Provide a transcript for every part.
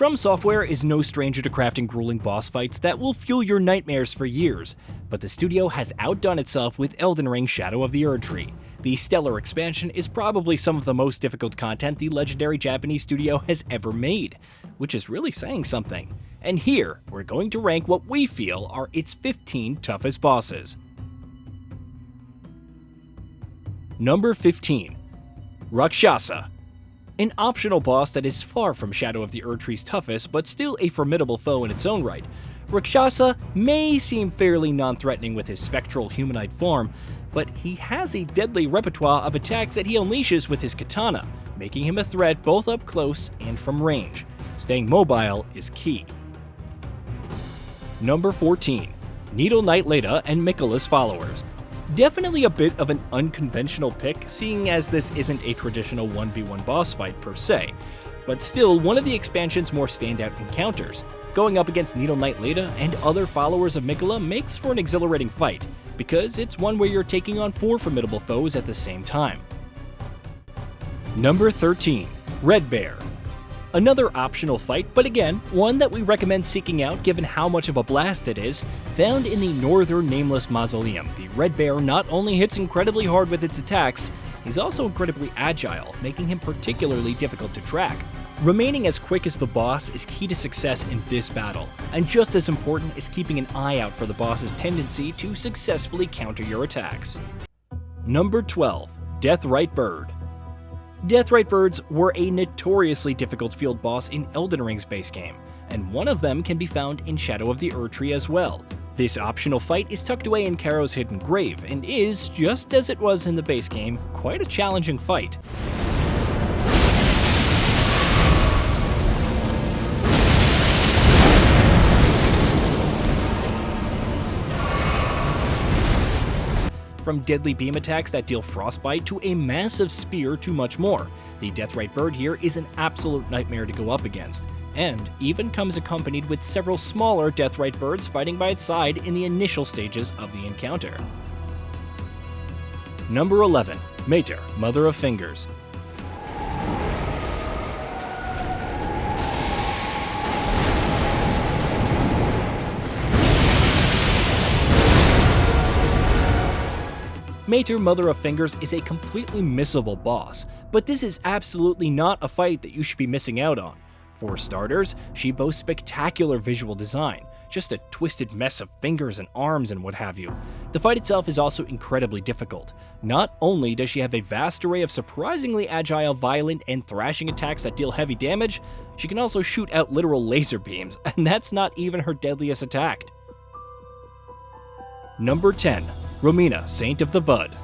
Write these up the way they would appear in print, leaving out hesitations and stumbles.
FromSoftware is no stranger to crafting grueling boss fights that will fuel your nightmares for years, but the studio has outdone itself with Elden Ring Shadow of the Erdtree. The stellar expansion is probably some of the most difficult content the legendary Japanese studio has ever made, which is really saying something. And here, we're going to rank what we feel are its 15 toughest bosses. Number 15. Rakasa. An optional boss that is far from Shadow of the Erdtree's toughest, but still a formidable foe in its own right. Rakasa may seem fairly non-threatening with his spectral humanoid form, but he has a deadly repertoire of attacks that he unleashes with his katana, making him a threat both up close and from range. Staying mobile is key. Number 14. Needle Knight Leda and Miquella's followers. Definitely a bit of an unconventional pick, seeing as this isn't a traditional 1v1 boss fight per se, but still one of the expansion's more standout encounters. Going up against Needle Knight Leda and other followers of Miquella makes for an exhilarating fight, because it's one where you're taking on 4 formidable foes at the same time. Number 13. Red Bear. Another optional fight, but again, one that we recommend seeking out given how much of a blast it is. Found in the northern Nameless Mausoleum, the Red Bear not only hits incredibly hard with its attacks, he's also incredibly agile, making him particularly difficult to track. Remaining as quick as the boss is key to success in this battle, and just as important is keeping an eye out for the boss's tendency to successfully counter your attacks. Number 12. Deathrite Bird. Deathrite Birds were a notoriously difficult field boss in Elden Ring's base game, and one of them can be found in Shadow of the Erdtree as well. This optional fight is tucked away in Karo's hidden grave, and is, just as it was in the base game, quite a challenging fight. From deadly beam attacks that deal frostbite to a massive spear to much more, the Deathrite Bird here is an absolute nightmare to go up against, and even comes accompanied with several smaller Deathrite Birds fighting by its side in the initial stages of the encounter. Number 11. Midra, Mother of Fingers. Midra, Mother of Fingers is a completely missable boss, but this is absolutely not a fight that you should be missing out on. For starters, she boasts spectacular visual design, just a twisted mess of fingers and arms and what have you. The fight itself is also incredibly difficult. Not only does she have a vast array of surprisingly agile, violent, and thrashing attacks that deal heavy damage, she can also shoot out literal laser beams, and that's not even her deadliest attack. Number 10. Romina Saint of the Bud.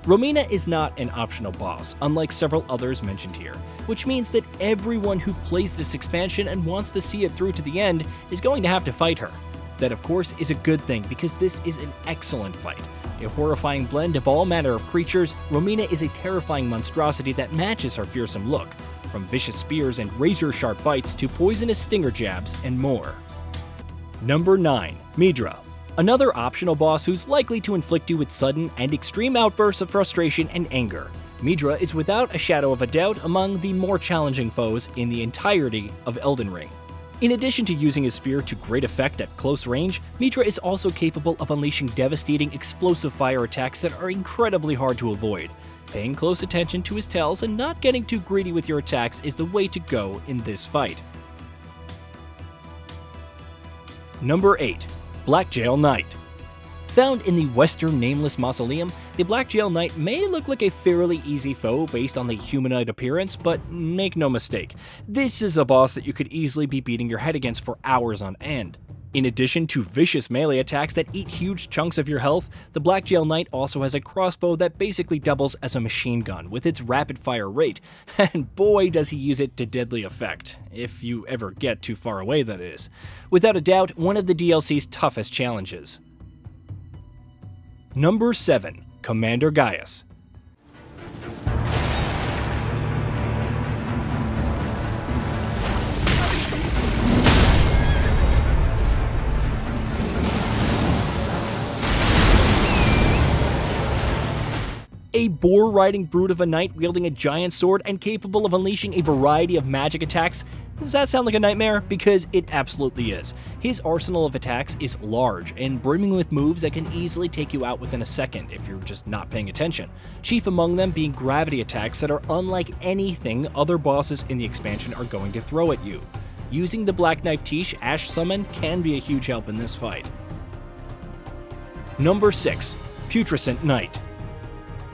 Romina is not an optional boss, unlike several others mentioned here, which means that everyone who plays this expansion and wants to see it through to the end is going to have to fight her. That of course is a good thing, because this is an excellent fight. A horrifying blend of all manner of creatures, Romina is a terrifying monstrosity that matches her fearsome look, from vicious spears and razor-sharp bites to poisonous stinger jabs and more. Number 9. Midra. Another optional boss who's likely to inflict you with sudden and extreme outbursts of frustration and anger. Midra is without a shadow of a doubt among the more challenging foes in the entirety of Elden Ring. In addition to using his spear to great effect at close range, Midra is also capable of unleashing devastating explosive fire attacks that are incredibly hard to avoid. Paying close attention to his tells and not getting too greedy with your attacks is the way to go in this fight. Number 8. Blackjail Knight. Found in the western Nameless Mausoleum, the Blackjail Knight may look like a fairly easy foe based on the humanoid appearance, but make no mistake, this is a boss that you could easily be beating your head against for hours on end. In addition to vicious melee attacks that eat huge chunks of your health, the Blackjail Knight also has a crossbow that basically doubles as a machine gun with its rapid fire rate, and boy does he use it to deadly effect, if you ever get too far away that is. Without a doubt, one of the DLC's toughest challenges. Number 7. Commander Gaius. A boar-riding brute of a knight wielding a giant sword and capable of unleashing a variety of magic attacks. Does that sound like a nightmare? Because it absolutely is. His arsenal of attacks is large and brimming with moves that can easily take you out within a second if you're just not paying attention. Chief among them being gravity attacks that are unlike anything other bosses in the expansion are going to throw at you. Using the Black Knife Tiche Ash Summon can be a huge help in this fight. Number 6. Putrescent Knight.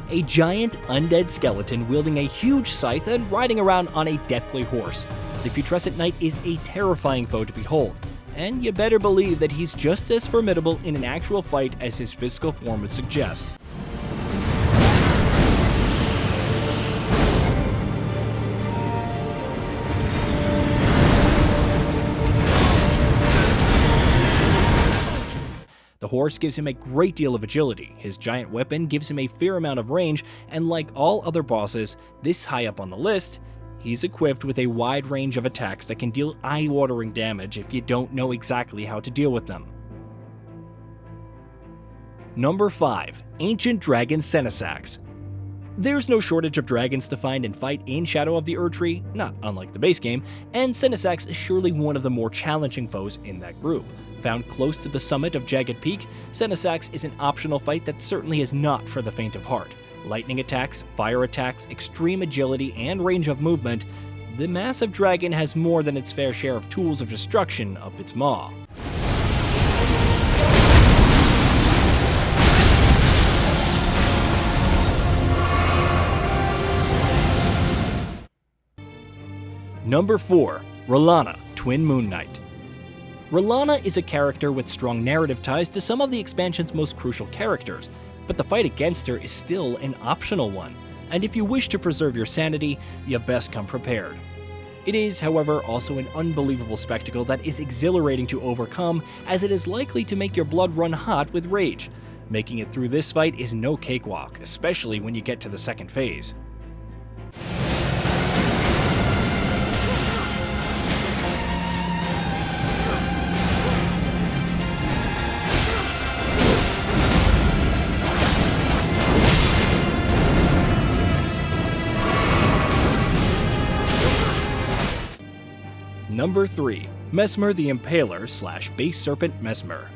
A giant undead skeleton wielding a huge scythe and riding around on a deathly horse. The Putrescent Knight is a terrifying foe to behold, and you better believe that he's just as formidable in an actual fight as his physical form would suggest. The horse gives him a great deal of agility, his giant weapon gives him a fair amount of range, and like all other bosses this high up on the list, he's equipped with a wide range of attacks that can deal eye-watering damage if you don't know exactly how to deal with them. Number 5. Ancient Dragon Senesax. There's no shortage of dragons to find and fight in Shadow of the Erdtree, not unlike the base game, and Senesax is surely one of the more challenging foes in that group. Found close to the summit of Jagged Peak, Senesax is an optional fight that certainly is not for the faint of heart. Lightning attacks, fire attacks, extreme agility, and range of movement, the massive dragon has more than its fair share of tools of destruction up its maw. Number 4. Rana Twin Moon Knight. Rana is a character with strong narrative ties to some of the expansion's most crucial characters, but the fight against her is still an optional one, and if you wish to preserve your sanity, you best come prepared. It is, however, also an unbelievable spectacle that is exhilarating to overcome, as it is likely to make your blood run hot with rage. Making it through this fight is no cakewalk, especially when you get to the second phase. Number 3. Mesmer the Impaler / Base Serpent Mesmer.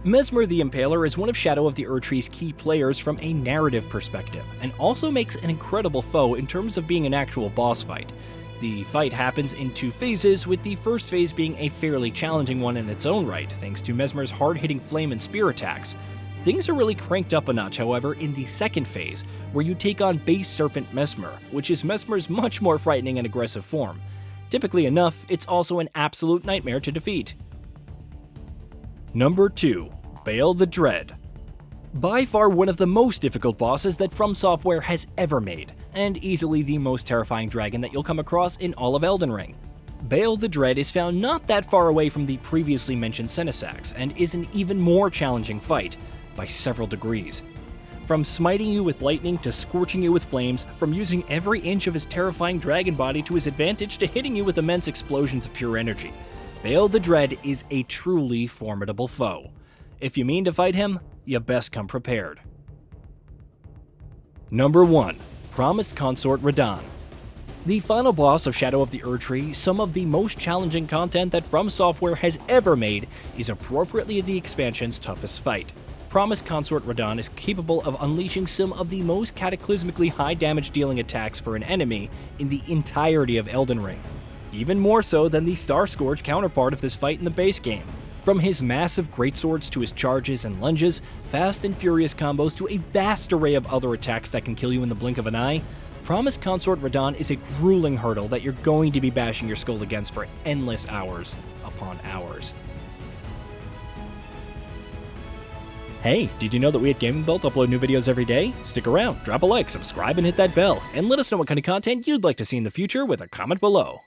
Mesmer the Impaler is one of Shadow of the Erdtree's key players from a narrative perspective, and also makes an incredible foe in terms of being an actual boss fight. The fight happens in 2 phases, with the first phase being a fairly challenging one in its own right, thanks to Mesmer's hard-hitting flame and spear attacks. Things are really cranked up a notch, however, in the second phase, where you take on Base Serpent Mesmer, which is Mesmer's much more frightening and aggressive form. Typically enough, it's also an absolute nightmare to defeat. Number 2. Bale The Dread. By far one of the most difficult bosses that FromSoftware has ever made, and easily the most terrifying dragon that you'll come across in all of Elden Ring. Bale the Dread is found not that far away from the previously mentioned Senesax, and is an even more challenging fight, by several degrees. From smiting you with lightning to scorching you with flames, from using every inch of his terrifying dragon body to his advantage to hitting you with immense explosions of pure energy, Bale the Dread is a truly formidable foe. If you mean to fight him, you best come prepared. Number 1. Promised Consort Radahn. The final boss of Shadow of the Erdtree, some of the most challenging content that FromSoftware has ever made, is appropriately the expansion's toughest fight. Promised Consort Radahn is capable of unleashing some of the most cataclysmically high damage dealing attacks for an enemy in the entirety of Elden Ring. Even more so than the Star Scourge counterpart of this fight in the base game. From his massive greatswords to his charges and lunges, fast and furious combos to a vast array of other attacks that can kill you in the blink of an eye, Promised Consort Radahn is a grueling hurdle that you're going to be bashing your skull against for endless hours upon hours. Hey, did you know that we at GamingBolt upload new videos every day? Stick around, drop a like, subscribe, and hit that bell, and let us know what kind of content you'd like to see in the future with a comment below.